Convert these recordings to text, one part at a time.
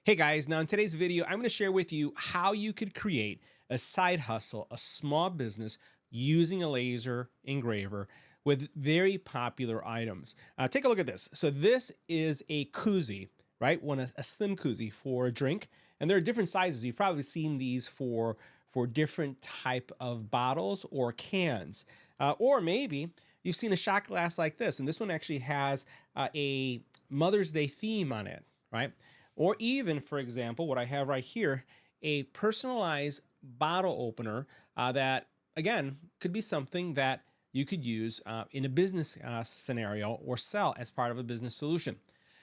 Hey guys, now in today's video, I'm going to share with you how you could create a side hustle, a small business using a laser engraver with very popular items. Take a look at this. So this is a koozie, right? A slim koozie for a drink. And there are different sizes. You've probably seen these for different type of bottles or cans. Or maybe you've seen a shot glass like this. And this one actually has a Mother's Day theme on it, right? Or even, for example, what I have right here, a personalized bottle opener that, again, could be something that you could use in a business scenario or sell as part of a business solution.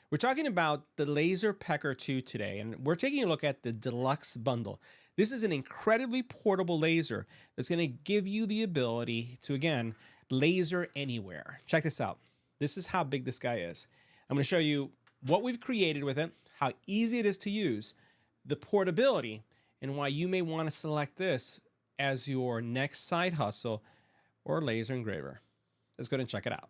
We're talking about the LaserPecker 2 today, and we're taking a look at the Deluxe bundle. This is an incredibly portable laser that's going to give you the ability to, again, laser anywhere. Check this out. This is how big this guy is. I'm going to show you what we've created with it, how easy it is to use, the portability, and why you may want to select this as your next side hustle or laser engraver. Let's go ahead and check it out.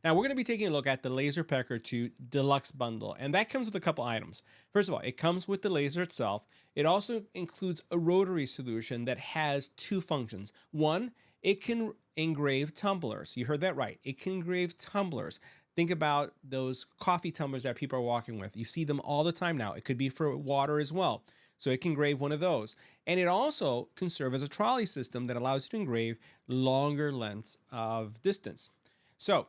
Now we're going to be taking a look at the LaserPecker 2 Deluxe bundle, and that comes with a couple items. First of all, it comes with the laser itself. It also includes a rotary solution that has two functions. One, it can engrave tumblers. You heard that right. It can engrave tumblers. Think about those coffee tumblers that people are walking with. You see them all the time now. It could be for water as well. So it can engrave one of those. And it also can serve as a trolley system that allows you to engrave longer lengths of distance. So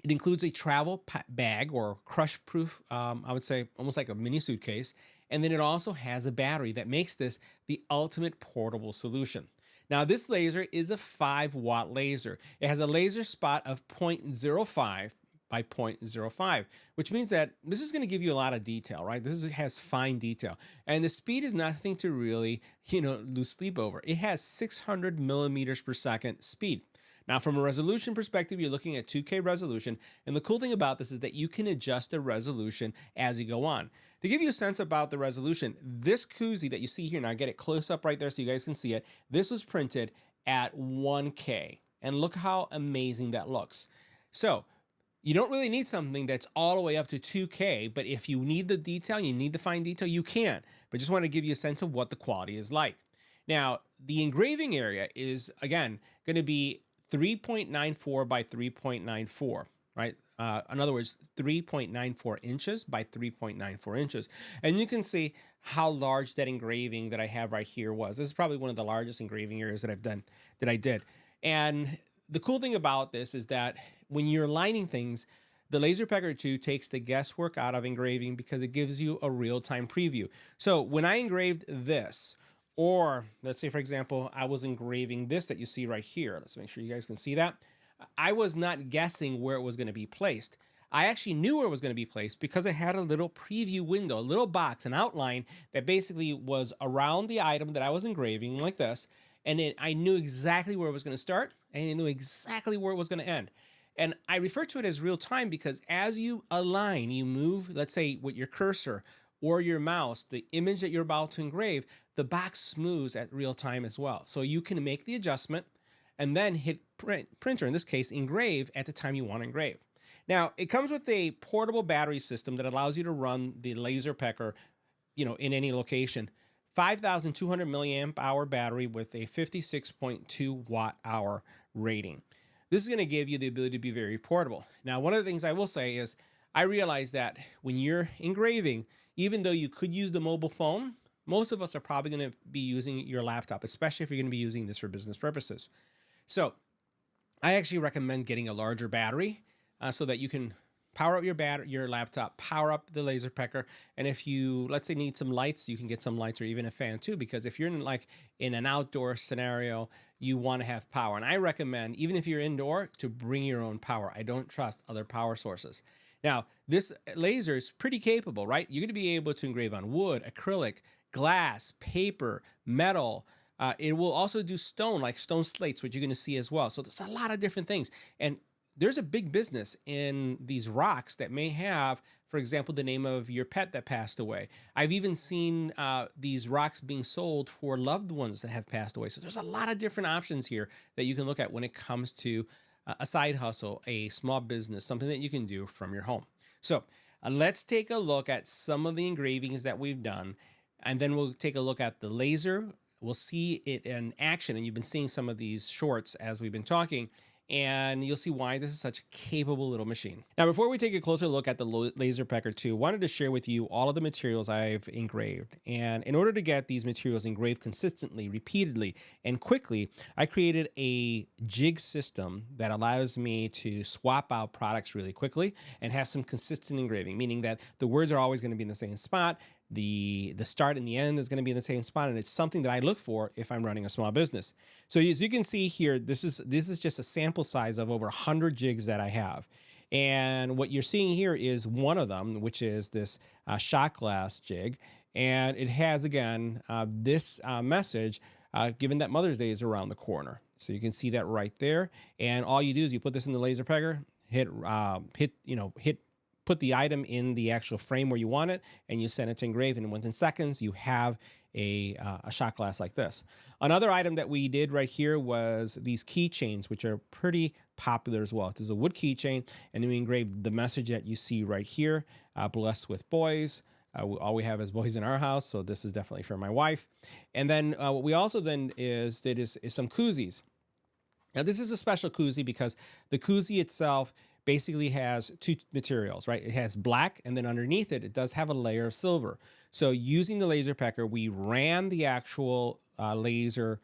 it includes a travel bag or crush-proof, I would say almost like a mini suitcase. And then it also has a battery that makes this the ultimate portable solution. Now this laser is a 5-watt laser. It has a laser spot of 0.05 by 0.05, which means that this is going to give you a lot of detail, right? This has fine detail. And the speed is nothing to really, lose sleep over. It has 600 millimeters per second speed. Now, from a resolution perspective, you're looking at 2K resolution. And the cool thing about this is that you can adjust the resolution as you go on. To give you a sense about the resolution, this koozie that you see here, now I get it close up right there so you guys can see it. This was printed at 1K. And look how amazing that looks. So you don't really need something that's all the way up to 2K, but if you need the detail, you need the fine detail, you can. But just want to give you a sense of what the quality is like. Now, the engraving area is, again, going to be 3.94 by 3.94, right? In other words, 3.94 inches by 3.94 inches. And you can see how large that engraving that I have right here was. This is probably one of the largest engraving areas that I did. And the cool thing about this is that when you're lining things, the LaserPecker 2 takes the guesswork out of engraving because it gives you a real-time preview. So when I engraved this, or let's say, for example, I was engraving this that you see right here. Let's make sure you guys can see that. I was not guessing where it was going to be placed. I actually knew where it was going to be placed because I had a little preview window, a little box, an outline that basically was around the item that I was engraving like this. And I knew exactly where it was going to start, and I knew exactly where it was going to end. And I refer to it as real time because as you align, you move, let's say with your cursor or your mouse, the image that you're about to engrave, the box moves at real time as well. So you can make the adjustment and then hit printer, in this case, engrave at the time you want to engrave. Now, it comes with a portable battery system that allows you to run the LaserPecker, in any location. 5,200 milliamp hour battery with a 56.2 watt hour rating. This is going to give you the ability to be very portable. Now, one of the things I will say is I realize that when you're engraving, even though you could use the mobile phone, most of us are probably going to be using your laptop, especially if you're going to be using this for business purposes. So I actually recommend getting a larger battery so that you can power up your laptop, power up the LaserPecker. And if you, let's say, need some lights, you can get some lights or even a fan too, because if you're in an outdoor scenario, you want to have power. And I recommend, even if you're indoor, to bring your own power. I don't trust other power sources. Now, this laser is pretty capable, right? You're going to be able to engrave on wood, acrylic, glass, paper, metal. It will also do stone, like stone slates, which you're going to see as well. So there's a lot of different things. And there's a big business in these rocks that may have, for example, the name of your pet that passed away. I've even seen these rocks being sold for loved ones that have passed away. So there's a lot of different options here that you can look at when it comes to a side hustle, a small business, something that you can do from your home. So Let's take a look at some of the engravings that we've done, and then we'll take a look at the laser. We'll see it in action, and you've been seeing some of these shorts as we've been talking, and you'll see why this is such a capable little machine. Now, before we take a closer look at the LaserPecker 2, I wanted to share with you all of the materials I've engraved. And in order to get these materials engraved consistently, repeatedly, and quickly, I created a jig system that allows me to swap out products really quickly and have some consistent engraving, meaning that the words are always going to be in the same spot. The start and the end is going to be in the same spot, and it's something that I look for if I'm running a small business. So as you can see here, this is just a sample size of over 100 jigs that I have. And what you're seeing here is one of them, which is this shot glass jig. And it has, again, this message, given that Mother's Day is around the corner. So you can see that right there. And all you do is you put this in the LaserPecker, put the item in the actual frame where you want it, and you send it to engrave, and within seconds you have a shot glass like this. Another item that we did right here was these keychains, which are pretty popular as well. There's a wood keychain, and then we engraved the message that you see right here, blessed with boys. All we have is boys in our house, so this is definitely for my wife. And then what we also then did is some koozies. Now, this is a special koozie because the koozie itself basically has two materials, right? It has black, and then underneath it, it does have a layer of silver. So using the LaserPecker, we ran the actual laser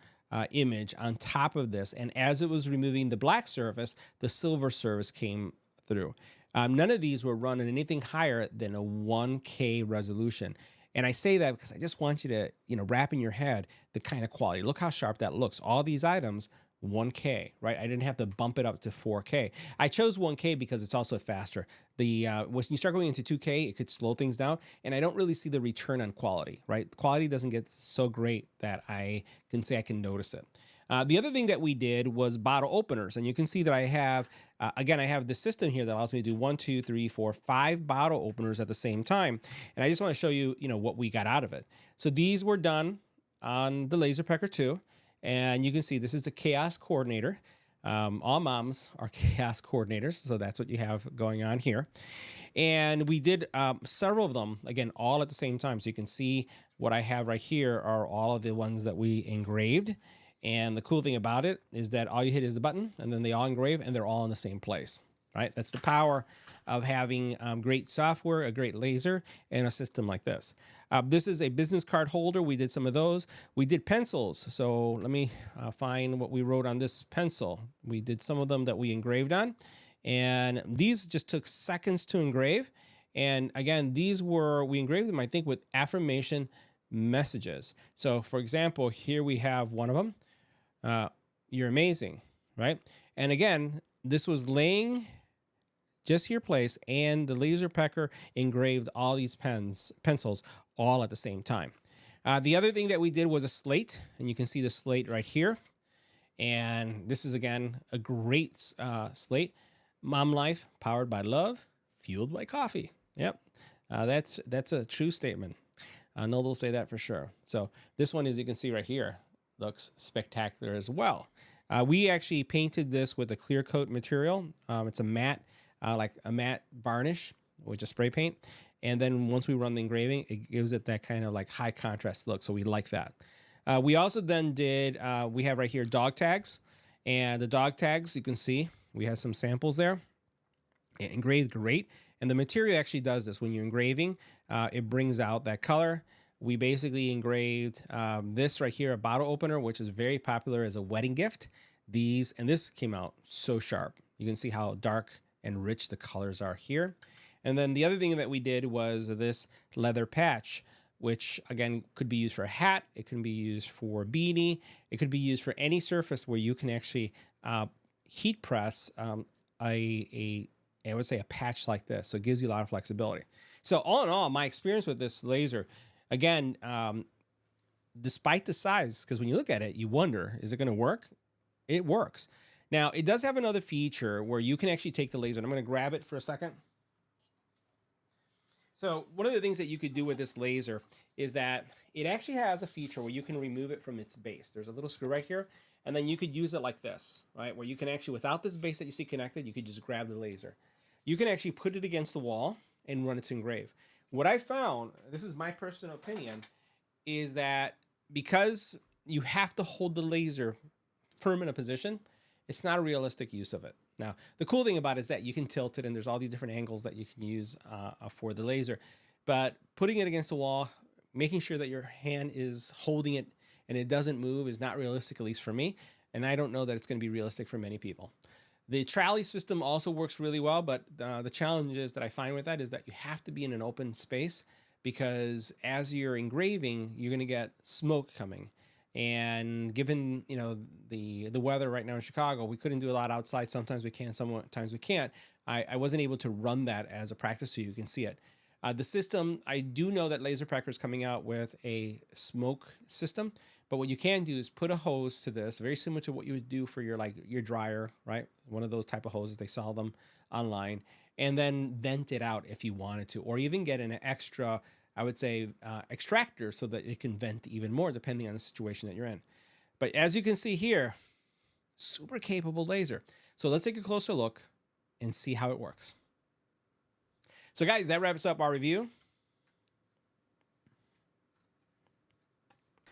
image on top of this, and as it was removing the black surface, the silver surface came through. None of these were run at anything higher than a 1K resolution. And I say that because I just want you to, wrap in your head the kind of quality. Look how sharp that looks. All these items, 1K, right? I didn't have to bump it up to 4K. I chose 1K because it's also faster. When you start going into 2K, it could slow things down, and I don't really see the return on quality, right? Quality doesn't get so great that I can say I can notice it. The other thing that we did was bottle openers, and you can see that I have, again, I have the system here that allows me to do 1, 2, 3, 4, 5 bottle openers at the same time, and I just want to show you, what we got out of it. So these were done on the LaserPecker 2. And you can see this is the chaos coordinator. All moms are chaos coordinators, so that's what you have going on here. And we did several of them, again, all at the same time. So you can see what I have right here are all of the ones that we engraved. And the cool thing about it is that all you hit is the button, and then they all engrave, and they're all in the same place, right? That's the power of having great software, a great laser, and a system like this. This is a business card holder. We did some of those. We did pencils. So let me find what we wrote on this pencil. We did some of them that we engraved on. And these just took seconds to engrave. And again, we engraved them, I think, with affirmation messages. So for example, here we have one of them. You're amazing, right? And again, this was laying just your place, and the LaserPecker engraved all these pencils all at the same time. The other thing that we did was a slate, and you can see the slate right here. And this is, again, a great slate. Mom life, powered by love, fueled by coffee. Yep, that's a true statement. Noel will say that for sure. So this one, as you can see right here, looks spectacular as well. We actually painted this with a clear coat material. It's a matte, like a matte varnish with just spray paint. And then once we run the engraving, it gives it that kind of like high contrast look. So we like that. We also then did, we have right here dog tags. And the dog tags, you can see, we have some samples there. It engraved great. And the material actually does this. When you're engraving, it brings out that color. We basically engraved this right here, a bottle opener, which is very popular as a wedding gift. And this came out so sharp. You can see how dark and rich the colors are here. And then the other thing that we did was this leather patch, which again could be used for a hat. It can be used for a beanie. It could be used for any surface where you can actually heat press I would say a patch like this. So it gives you a lot of flexibility. So all in all, my experience with this laser, again, despite the size, because when you look at it, you wonder, is it going to work? It works. Now, it does have another feature where you can actually take the laser, and I'm going to grab it for a second. So one of the things that you could do with this laser is that it actually has a feature where you can remove it from its base. There's a little screw right here, and then you could use it like this, right? Where you can actually, without this base that you see connected, you could just grab the laser. You can actually put it against the wall, and run it to engrave. What I found, this is my personal opinion, is that because you have to hold the laser firm in a position, it's not a realistic use of it. Now, the cool thing about it is that you can tilt it, and there's all these different angles that you can use for the laser. But putting it against the wall, making sure that your hand is holding it and it doesn't move is not realistic, at least for me. And I don't know that it's going to be realistic for many people. The trolley system also works really well, but the challenges that I find with that is that you have to be in an open space, because as you're engraving, you're going to get smoke coming. And given, you know, the weather right now in Chicago, we couldn't do a lot outside. Sometimes we can, sometimes we can't. I wasn't able to run that as a practice so you can see it. The system, I do know that LaserPecker is coming out with a smoke system, but what you can do is put a hose to this, very similar to what you would do for your dryer, right? One of those type of hoses, they sell them online, and then vent it out if you wanted to, or even get an extra, I would say, extractor so that it can vent even more depending on the situation that you're in. But as you can see here, super capable laser. So let's take a closer look and see how it works. So guys, that wraps up our review.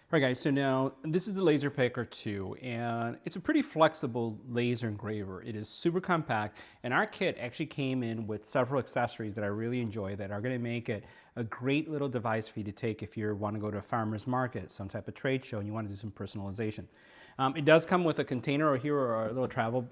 All right, guys, so now this is the LaserPecker 2, and it's a pretty flexible laser engraver. It is super compact, and our kit actually came in with several accessories that I really enjoy that are going to make it a great little device for you to take if you want to go to a farmer's market, some type of trade show, and you want to do some personalization. It does come with a container or here or a little travel,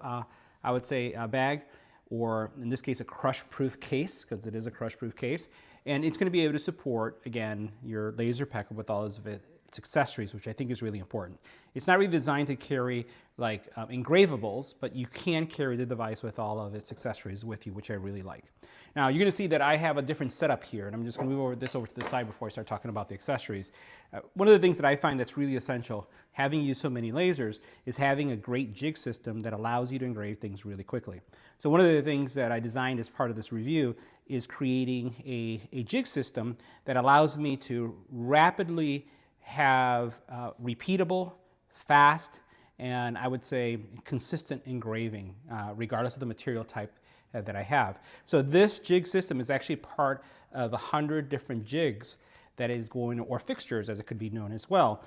I would say, bag, or in this case, a crush-proof case, because it is a crush-proof case. And it's going to be able to support, again, your LaserPecker with all of its accessories, which I think is really important. It's not really designed to carry like engravables, but you can carry the device with all of its accessories with you, which I really like. Now, you're going to see that I have a different setup here, and I'm just going to move this over to the side before I start talking about the accessories. One of the things that I find that's really essential, having used so many lasers, is having a great jig system that allows you to engrave things really quickly. So one of the things that I designed as part of this review is creating a jig system that allows me to rapidly have repeatable, fast, and I would say consistent engraving, regardless of the material type that I have. So this jig system is actually part of 100 different jigs that is going, or fixtures as it could be known as well,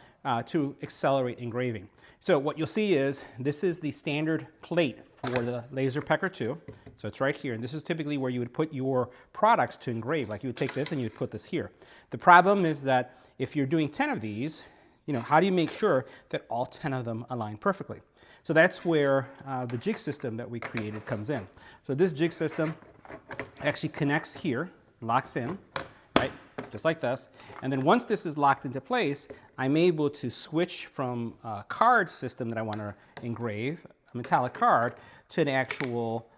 to accelerate engraving. So what you'll see is this is the standard plate for the LaserPecker 2. So it's right here, and this is typically where you would put your products to engrave. Like you would take this and you would put this here. The problem is that if you're doing 10 of these, you know, how do you make sure that all 10 of them align perfectly? So that's where the jig system that we created comes in. So this jig system actually connects here, locks in, right, just like this. And then once this is locked into place, I'm able to switch from a card system that I want to engrave, a metallic card, to an actual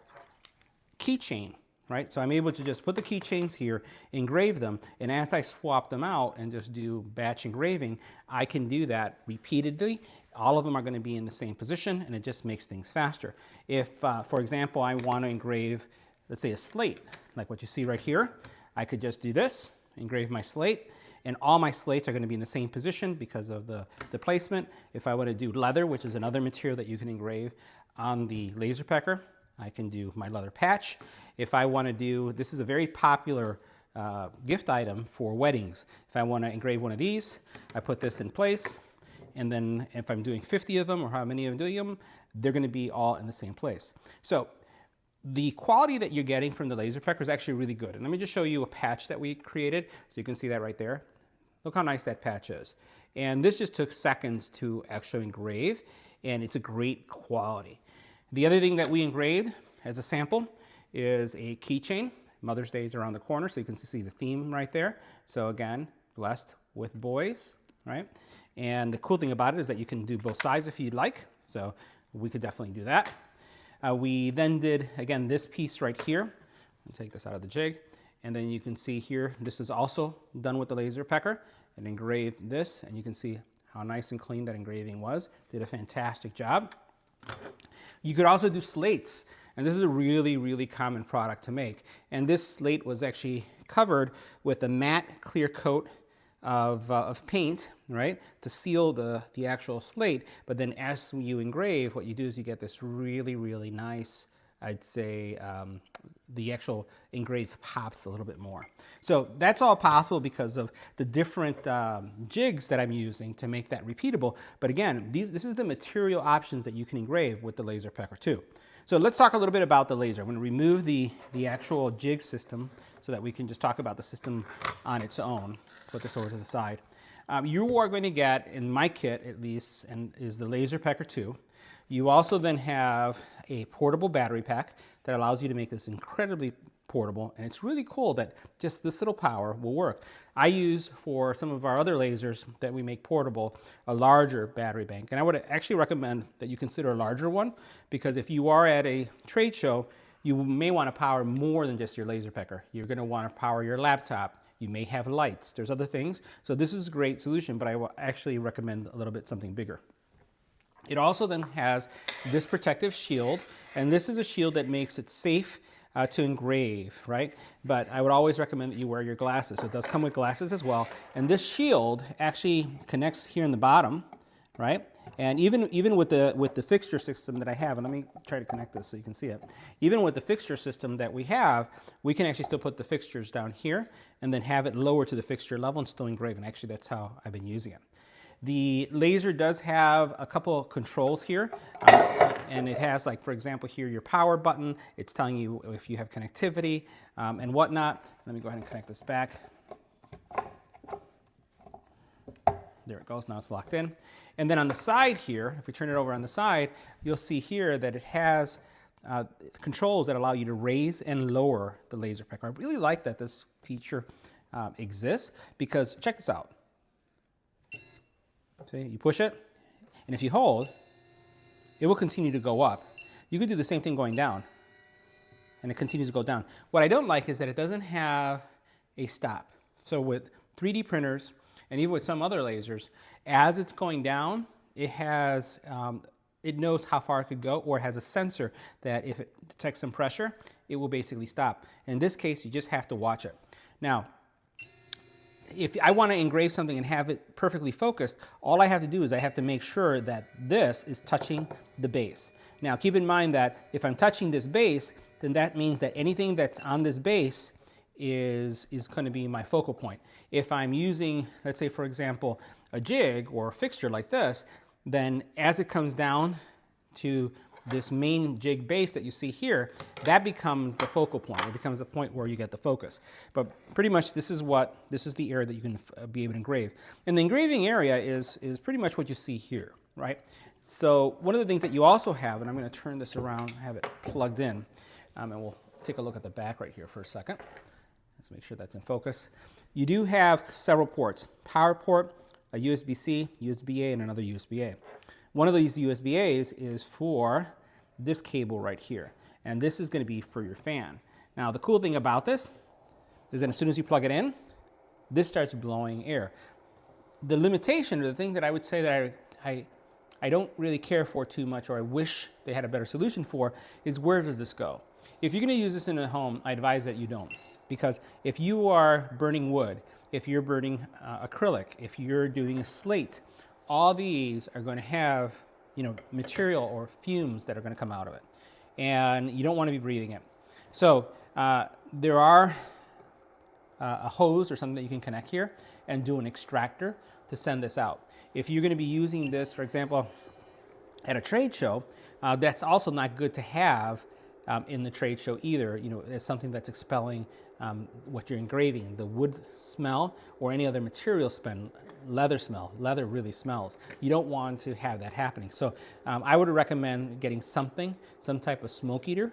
keychain. Right? So I'm able to just put the keychains here, engrave them, and as I swap them out and just do batch engraving, I can do that repeatedly. All of them are going to be in the same position, and it just makes things faster. If, for example, I want to engrave, let's say, a slate, like what you see right here, I could just do this, engrave my slate, and all my slates are going to be in the same position because of the placement. If I want to do leather, which is another material that you can engrave on the LaserPecker, I can do my leather patch. If I want to do, this is a very popular gift item for weddings. If I want to engrave one of these, I put this in place, and then if I'm doing 50 of them or how many I'm doing them, they're going to be all in the same place. So the quality that you're getting from the LaserPecker is actually really good. And let me just show you a patch that we created, so you can see that right there. Look how nice that patch is. And this just took seconds to actually engrave, and it's a great quality. The other thing that we engraved as a sample is a keychain. Mother's Day is around the corner, so you can see the theme right there. So again, blessed with boys, right? And the cool thing about it is that you can do both sides if you'd like. So we could definitely do that. We then did, again, this piece right here. Let me take this out of the jig. And then you can see here, this is also done with the LaserPecker, and engraved this, and you can see how nice and clean that engraving was. Did a fantastic job. You could also do slates, and this is a really, really common product to make. And this slate was actually covered with a matte clear coat of paint, right, to seal the actual slate. But then as you engrave, what you do is you get this really, really nice I'd say the actual engraved pops a little bit more. So that's all possible because of the different jigs that I'm using to make that repeatable. But again, this is the material options that you can engrave with the LaserPecker 2. So let's talk a little bit about the laser. I'm going to remove the actual jig system so that we can just talk about the system on its own. Put this over to the side. You are going to get, in my kit at least, and is the LaserPecker 2. You also then have a portable battery pack that allows you to make this incredibly portable, and it's really cool that just this little power will work. I use, for some of our other lasers that we make portable, a larger battery bank, and I would actually recommend that you consider a larger one, because if you are at a trade show, you may want to power more than just your LaserPecker. You're going to want to power your laptop. You may have lights. There's other things. So this is a great solution, but I will actually recommend a little bit something bigger. It also then has this protective shield, and this is a shield that makes it safe to engrave, right? But I would always recommend that you wear your glasses. So it does come with glasses as well. And this shield actually connects here in the bottom, right? And even with the fixture system that I have, and let me try to connect this so you can see it. Even with the fixture system that we have, we can actually still put the fixtures down here and then have it lower to the fixture level and still engrave. And actually, that's how I've been using it. The laser does have a couple of controls here, and it has, like, for example, here your power button. It's telling you if you have connectivity and whatnot. Let me go ahead and connect this back. There it goes, now it's locked in. And then on the side here, if we turn it over on the side, you'll see here that it has controls that allow you to raise and lower the LaserPecker. I really like that this feature exists, because check this out. See, you push it, and if you hold, it will continue to go up. You could do the same thing going down, and it continues to go down. What I don't like is that it doesn't have a stop. So with 3D printers, and even with some other lasers, as it's going down, it has, it knows how far it could go, or it has a sensor that if it detects some pressure, it will basically stop. In this case, you just have to watch it. Now, if I want to engrave something and have it perfectly focused, all I have to do is I have to make sure that this is touching the base. Now, keep in mind that if I'm touching this base, then that means that anything that's on this base is going to be my focal point. If I'm using, let's say, for example, a jig or a fixture like this, then as it comes down to this main jig base that you see here, that becomes the focal point. It becomes the point where you get the focus. But pretty much this is the area that you can be able to engrave. And the engraving area is pretty much what you see here, right? So one of the things that you also have, and I'm going to turn this around, have it plugged in, and we'll take a look at the back right here for a second. Let's make sure that's in focus. You do have several ports: power port, a USB-C, USB-A, and another USB-A. One of these USB-As is for this cable right here, and this is going to be for your fan. Now, the cool thing about this is that as soon as you plug it in, this starts blowing air. The limitation, or the thing that I would say that I don't really care for too much, or I wish they had a better solution for, is where does this go? If you're going to use this in a home, I advise that you don't. Because if you are burning wood, if you're burning acrylic, if you're doing a slate, all these are going to have, material or fumes that are going to come out of it. And you don't want to be breathing it. So there are a hose or something that you can connect here and do an extractor to send this out. If you're going to be using this, for example, at a trade show, that's also not good to have in the trade show either. As something that's expelling what you're engraving, the wood smell or any other material smell, leather smell. Leather really smells. You don't want to have that happening. So I would recommend getting some type of smoke eater.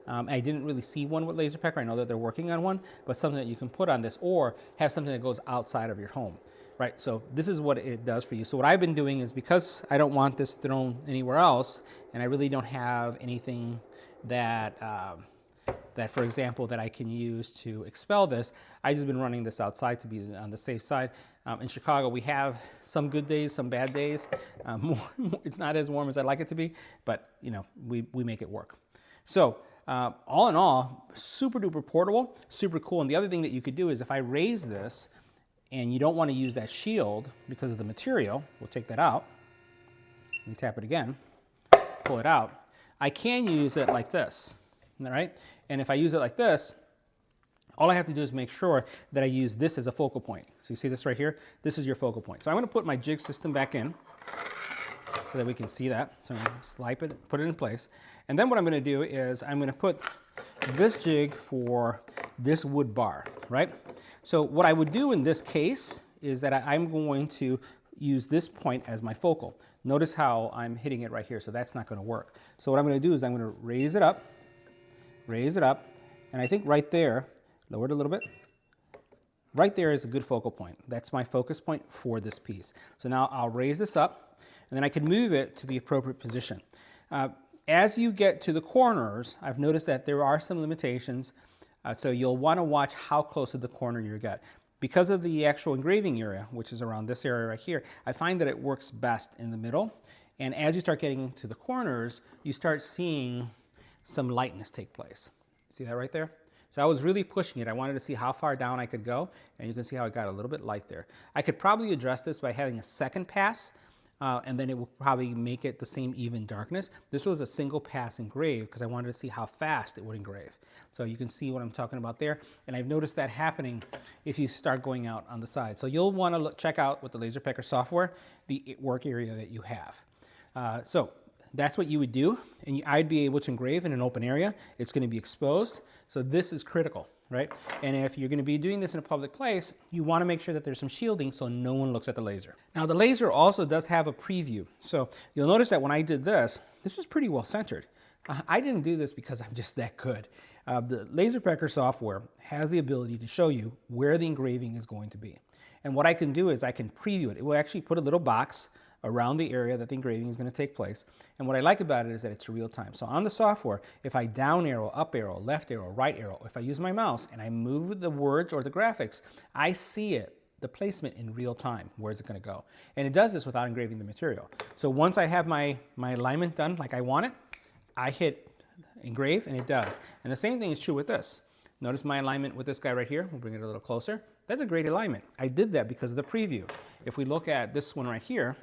I didn't really see one with LaserPecker. I know that they're working on one, but something that you can put on this, or have something that goes outside of your home. Right, so this is what it does for you. So what I've been doing is, because I don't want this thrown anywhere else, and I really don't have anything that, for example, that I can use to expel this, I've just been running this outside to be on the safe side. In Chicago, we have some good days, some bad days. It's not as warm as I'd like it to be, but we make it work. So all in all, super duper portable, super cool. And the other thing that you could do is, if I raise this, and you don't want to use that shield because of the material, we'll take that out. Let me tap it again, pull it out. I can use it like this. all right? And if I use it like this, all I have to do is make sure that I use this as a focal point. So you see this right here? This is your focal point. So I'm going to put my jig system back in so that we can see that. So I'm going to slide it, put it in place. And then what I'm going to do is I'm going to put this jig for this wood bar, right? So what I would do in this case is that I'm going to use this point as my focal. Notice how I'm hitting it right here, so that's not going to work. So what I'm going to do is I'm going to raise it up, and I think right there, lower it a little bit. Right there is a good focal point. That's my focus point for this piece. So now I'll raise this up, and then I can move it to the appropriate position. As you get to the corners, I've noticed that there are some limitations, so you'll want to watch how close to the corner you get. Because of the actual engraving area, which is around this area right here, I find that it works best in the middle. And as you start getting to the corners, you start seeing some lightness take place. See that right there? So I was really pushing it. I wanted to see how far down I could go, and you can see how it got a little bit light there. I could probably address this by having a second pass, and then it will probably make it the same even darkness. This was a single pass engrave because I wanted to see how fast it would engrave. So you can see what I'm talking about there, and I've noticed that happening if you start going out on the side. So you'll want to check out with the LaserPecker software the work area that you have. So that's what you would do, and I'd be able to engrave in an open area. It's going to be exposed, so this is critical, right? And if you're going to be doing this in a public place, you want to make sure that there's some shielding so no one looks at the laser. Now the laser also does have a preview, so you'll notice that when I did this was pretty well centered. I didn't do this because I'm just that good. The LaserPecker software has the ability to show you where the engraving is going to be. And what I can do is I can preview it. It will actually put a little box around the area that the engraving is going to take place. And what I like about it is that it's real time. So on the software, if I down arrow, up arrow, left arrow, right arrow, if I use my mouse and I move the words or the graphics, I see it, the placement in real time. Where's it going to go? And it does this without engraving the material. So once I have my alignment done like I want it, I hit engrave and it does. And the same thing is true with this. Notice my alignment with this guy right here. We'll bring it a little closer. That's a great alignment. I did that because of the preview. If we look at this one right here,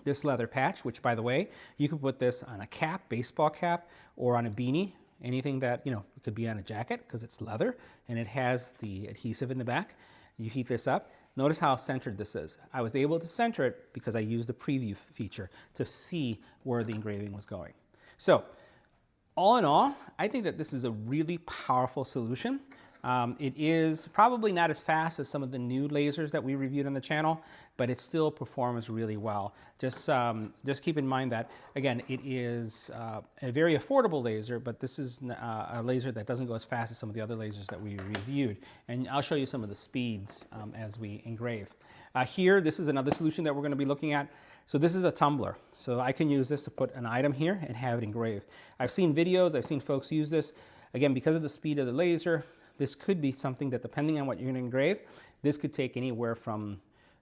this leather patch, which by the way, you can put this on a cap, baseball cap, or on a beanie, anything that, it could be on a jacket because it's leather and it has the adhesive in the back. You heat this up. Notice how centered this is. I was able to center it because I used the preview feature to see where the engraving was going. So all in all, I think that this is a really powerful solution. It is probably not as fast as some of the new lasers that we reviewed on the channel, but it still performs really well. Just keep in mind that, again, it is a very affordable laser, but this is a laser that doesn't go as fast as some of the other lasers that we reviewed. And I'll show you some of the speeds as we engrave. Here, this is another solution that we're going to be looking at. So this is a tumbler. So I can use this to put an item here and have it engraved. I've seen videos, I've seen folks use this. Again, because of the speed of the laser, this could be something that, depending on what you're going to engrave, this could take anywhere from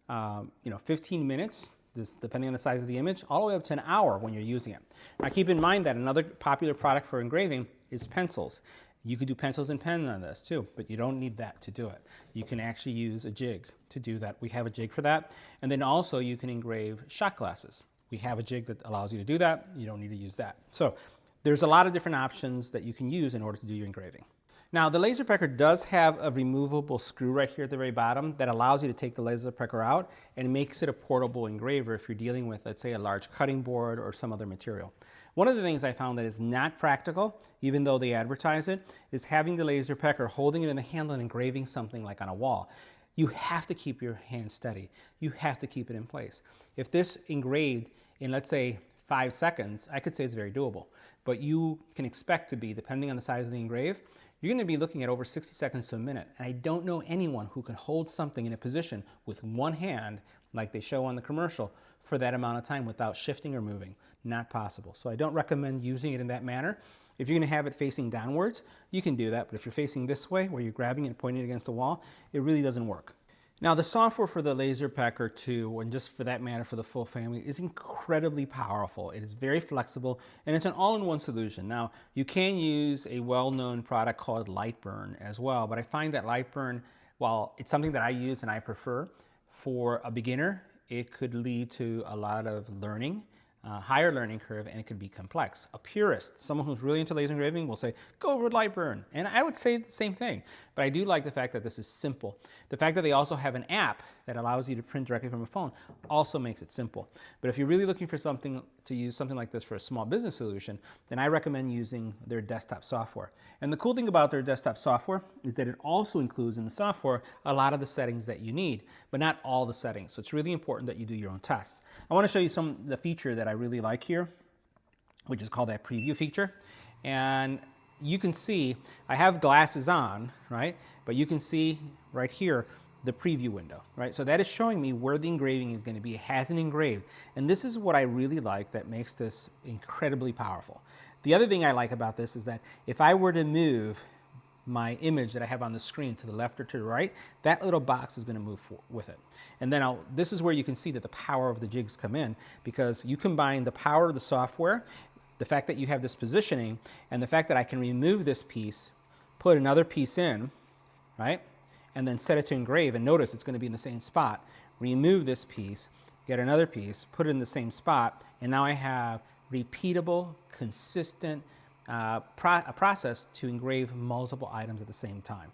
15 minutes, this, depending on the size of the image, all the way up to an hour when you're using it. Now keep in mind that another popular product for engraving is pencils. You could do pencils and pen on this too, but you don't need that to do it. You can actually use a jig to do that. We have a jig for that. And then also you can engrave shot glasses. We have a jig that allows you to do that. You don't need to use that. So there's a lot of different options that you can use in order to do your engraving. Now the LaserPecker does have a removable screw right here at the very bottom that allows you to take the LaserPecker out and makes it a portable engraver if you're dealing with, let's say, a large cutting board or some other material. One of the things I found that is not practical, even though they advertise it, is having the LaserPecker, holding it in the handle and engraving something like on a wall. You have to keep your hand steady. You have to keep it in place. If this engraved in, let's say, 5 seconds, I could say it's very doable. But you can expect to be, depending on the size of the engrave, you're going to be looking at over 60 seconds to a minute. And I don't know anyone who can hold something in a position with one hand, like they show on the commercial, for that amount of time without shifting or moving. Not possible. So I don't recommend using it in that manner. If you're going to have it facing downwards, you can do that. But if you're facing this way, where you're grabbing it and pointing it against the wall, it really doesn't work. Now the software for the LaserPecker 2, and just for that matter for the full family, is incredibly powerful. It is very flexible, and it's an all-in-one solution. Now you can use a well-known product called Lightburn as well, but I find that Lightburn, while it's something that I use and I prefer, for a beginner, it could lead to a lot of learning higher learning curve, and it could be complex. A purist, someone who's really into laser engraving, will say, go with light burn. And I would say the same thing, but I do like the fact that this is simple. The fact that they also have an app that allows you to print directly from a phone also makes it simple. But if you're really looking for something to use something like this for a small business solution, then I recommend using their desktop software. And the cool thing about their desktop software is that it also includes in the software a lot of the settings that you need, but not all the settings. So it's really important that you do your own tests. I want to show you the feature that I really like here, which is called that preview feature. And you can see, I have glasses on, right? But you can see right here, the preview window, right? So that is showing me where the engraving is going to be. It hasn't engraved. And this is what I really like that makes this incredibly powerful. The other thing I like about this is that if I were to move my image that I have on the screen to the left or to the right, that little box is going to move with it. And then this is where you can see that the power of the jigs come in, because you combine the power of the software, the fact that you have this positioning, and the fact that I can remove this piece, put another piece in, right? And then set it to engrave, and notice it's going to be in the same spot. Remove this piece, get another piece, put it in the same spot, and now I have repeatable, consistent a process to engrave multiple items at the same time.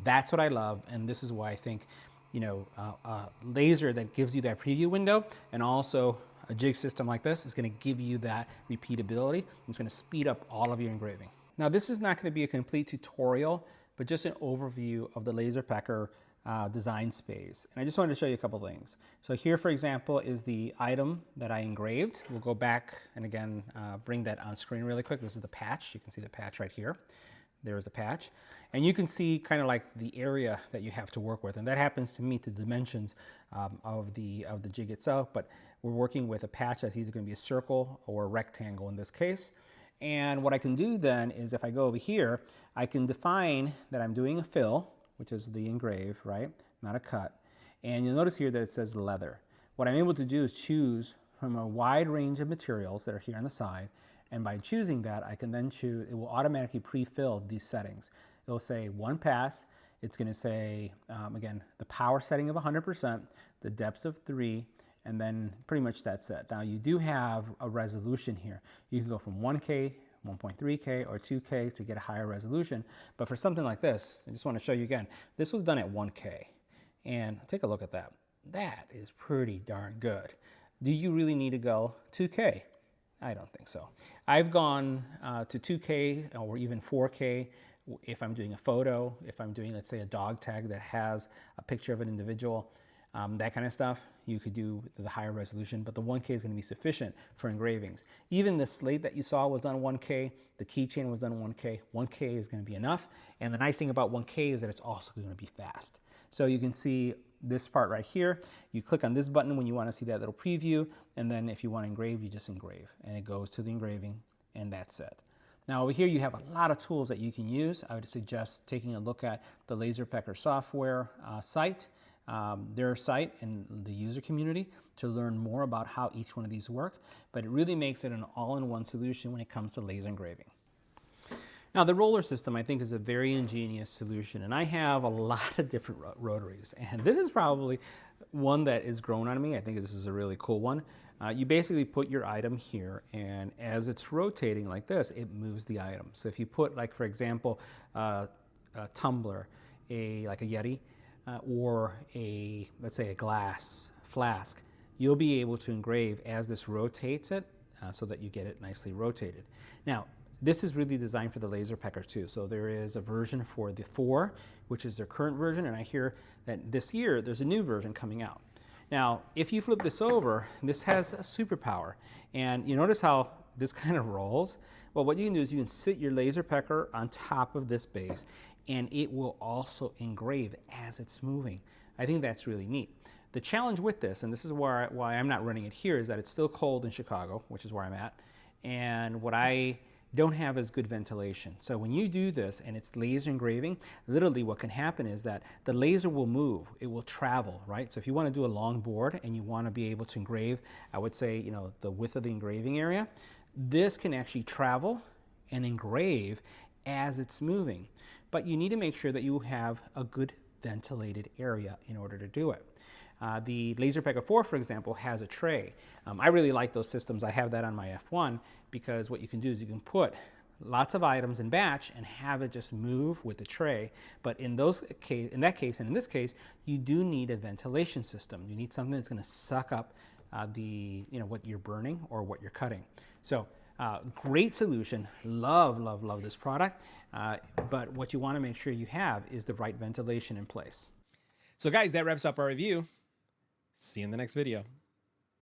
That's what I love, and this is why I think, a laser that gives you that preview window, and also a jig system like this is going to give you that repeatability. It's going to speed up all of your engraving. Now, this is not going to be a complete tutorial, but just an overview of the LaserPecker design space. And I just wanted to show you a couple things. So here, for example, is the item that I engraved. We'll go back and again, bring that on screen really quick. This is the patch. You can see the patch right here. There's the patch. And you can see kind of like the area that you have to work with. And that happens to meet the dimensions of the jig itself. But we're working with a patch that's either going to be a circle or a rectangle in this case. And what I can do then is if I go over here, I can define that I'm doing a fill, which is the engrave, right? Not a cut. And you'll notice here that it says leather. What I'm able to do is choose from a wide range of materials that are here on the side. And by choosing that, I can then choose, it will automatically pre-fill these settings. It'll say one pass. It's going to say, again, the power setting of 100%, the depth of 3, and then pretty much that's it. Now you do have a resolution here. You can go from 1K, 1.3K, or 2K to get a higher resolution. But for something like this, I just want to show you again, this was done at 1K. And take a look at that. That is pretty darn good. Do you really need to go 2K? I don't think so. I've gone to 2K or even 4K if I'm doing a photo, if I'm doing, let's say, a dog tag that has a picture of an individual, that kind of stuff. You could do the higher resolution, but the 1K is going to be sufficient for engravings. Even the slate that you saw was done 1K, the keychain was done 1K. 1K is going to be enough, and the nice thing about 1K is that it's also going to be fast. So you can see this part right here. You click on this button when you want to see that little preview, and then if you want to engrave, you just engrave, and it goes to the engraving, and that's it. Now over here you have a lot of tools that you can use. I would suggest taking a look at the LaserPecker software site, their site and the user community to learn more about how each one of these work, but it really makes it an all-in-one solution when it comes to laser engraving. Now the roller system I think is a very ingenious solution, and I have a lot of different rotaries, and this is probably one that is grown on me. I think this is a really cool one. You basically put your item here, and as it's rotating like this, it moves the item. So if you put, like for example, a tumbler, like a Yeti, or let's say a glass flask, you'll be able to engrave as this rotates it so that you get it nicely rotated. Now, this is really designed for the LaserPecker too. So there is a version for the 4, which is their current version, and I hear that this year there's a new version coming out. Now, if you flip this over, this has a superpower, and you notice how this kind of rolls? Well, what you can do is you can sit your LaserPecker on top of this base, and it will also engrave as it's moving. I think that's really neat. The challenge with this, and this is why I'm not running it here, is that it's still cold in Chicago, which is where I'm at, and what I don't have as good ventilation. So when you do this and it's laser engraving, literally what can happen is that the laser will move, it will travel, right? So if you want to do a long board and you want to be able to engrave, I would say, the width of the engraving area, this can actually travel and engrave as it's moving. But you need to make sure that you have a good ventilated area in order to do it. The LaserPecker 4, for example, has a tray. I really like those systems. I have that on my F1 because what you can do is you can put lots of items in batch and have it just move with the tray. But in that case, and in this case, you do need a ventilation system. You need something that's going to suck up what you're burning or what you're cutting. So great solution. Love, love, love this product. But what you want to make sure you have is the right ventilation in place. So guys, that wraps up our review. See you in the next video.